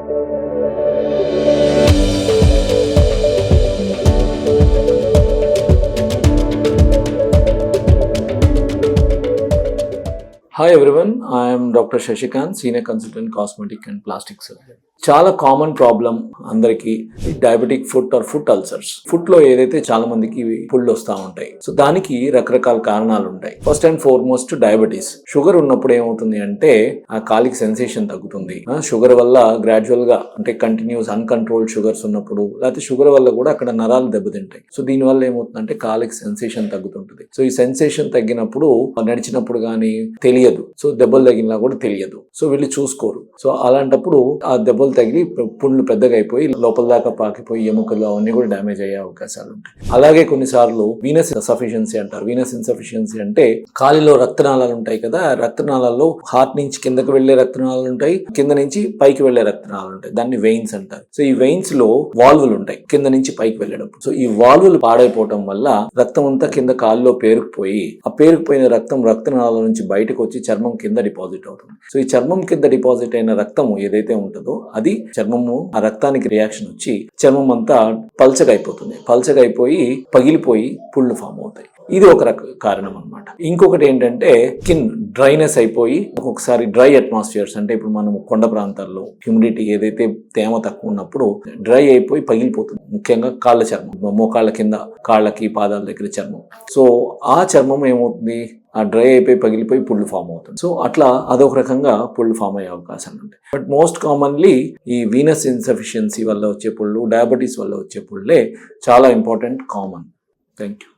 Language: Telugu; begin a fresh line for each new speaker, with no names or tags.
Hi everyone, I am Dr. Shashikant, Senior Consultant Cosmetic and Plastic Surgeon. చాలా కామన్ ప్రాబ్లం అందరికి diabetic foot or foot ulcers. Foot లో ఏదైతే చాలా మందికి పుళ్ళు వస్తూ ఉంటాయి. సో దానికి రకరకాల కారణాలు ఉంటాయి. First and foremost diabetes. Sugar ఉన్నప్పుడు ఏమవుతుంది అంటే ఆ కాలికి సెన్సేషన్ తగ్గుతుంది. షుగర్ వల్ల గ్రాడ్యువల్ గా అంటే కంటిన్యూస్ అన్కంట్రోల్డ్ షుగర్స్ ఉన్నప్పుడు, లేకపోతే షుగర్ వల్ల కూడా అక్కడ నరాలు దెబ్బతింటాయి. సో దీని వల్ల ఏమవుతుందంటే కాలికి సెన్సేషన్ తగ్గుతుంటుంది. సో ఈ సెన్సేషన్ తగ్గినప్పుడు నడిచినప్పుడు కానీ తెలియదు. సో దెబ్బలు తగిలినా కూడా తెలియదు. సో వీళ్ళు చూసుకోరు. సో అలాంటప్పుడు ఆ దెబ్బలు తగిలి పుండ్లు పెద్దగా అయిపోయి లోపల దాకా పాకిపోయి ఎముకలు అవన్నీ కూడా డ్యామేజ్ అయ్యే అవకాశాలు ఉంటాయి. అలాగే కొన్నిసార్లు వీనస్ ఇన్సఫిషియన్సీ అంటారు. వీనస్ ఇన్సఫిషియన్సీ అంటే కాలిలో రక్తనాళాలు ఉంటాయి కదా, రక్తనాళాల్లో హార్ట్ నుంచి కిందకి వెళ్లే రక్తనాళాలు ఉంటాయి, కింద నుంచి పైకి వెళ్లే రక్తనాళాలు ఉంటాయి. దాన్ని వెయిన్స్ అంటారు. సో ఈ వెయిన్స్ లో వాల్వులు ఉంటాయి కింద నుంచి పైకి వెళ్ళేటప్పుడు. సో ఈ వాల్వులు పాడైపోవటం వల్ల రక్తం అంతా కింద కాల్లో పేరుకుపోయి, ఆ పేరుకుపోయిన రక్తం రక్తనాళాల నుంచి బయటకు వచ్చి చర్మం కింద డిపాజిట్ అవుతుంది. సో ఈ చర్మం కింద డిపాజిట్ అయిన రక్తము ఏదైతే ఉంటుందో అది చర్మము ఆ రక్తానికి రియాక్షన్ వచ్చి చర్మం అంతా పల్చగా అయిపోతుంది. పల్చగా అయిపోయి పగిలిపోయి పుళ్ళు ఫామ్ అవుతాయి. ఇది ఒక కారణం అన్నమాట. ఇంకొకటి ఏంటంటే స్కిన్ డ్రైనెస్ అయిపోయి, ఒక్కొక్కసారి డ్రై అట్మాస్ఫియర్స్ అంటే ఇప్పుడు మనం కొండ ప్రాంతాల్లో హ్యూమిడిటీ ఏదైతే తేమ తక్కువ ఉన్నప్పుడు డ్రై అయిపోయి పగిలిపోతుంది. ముఖ్యంగా కాళ్ళ చర్మం, మోకాళ్ళ కింద కాళ్ళకి పాదాల దగ్గర చర్మం. సో ఆ చర్మం ఏమవుతుంది, ఆ డ్రై అయిపోయి పగిలిపోయి పుళ్ళు ఫామ్ అవుతుంది. సో అట్లా అదొక రకంగా పుళ్ళు ఫామ్ అయ్యే అవకాశాలు ఉంటాయి. బట్ మోస్ట్ కామన్లీ ఈ వీనస్ ఇన్సఫిషియన్సీ వల్ల వచ్చే పుళ్ళు, డయాబెటీస్ వల్ల వచ్చే పుళ్ళే చాలా ఇంపార్టెంట్, కామన్. Thank you.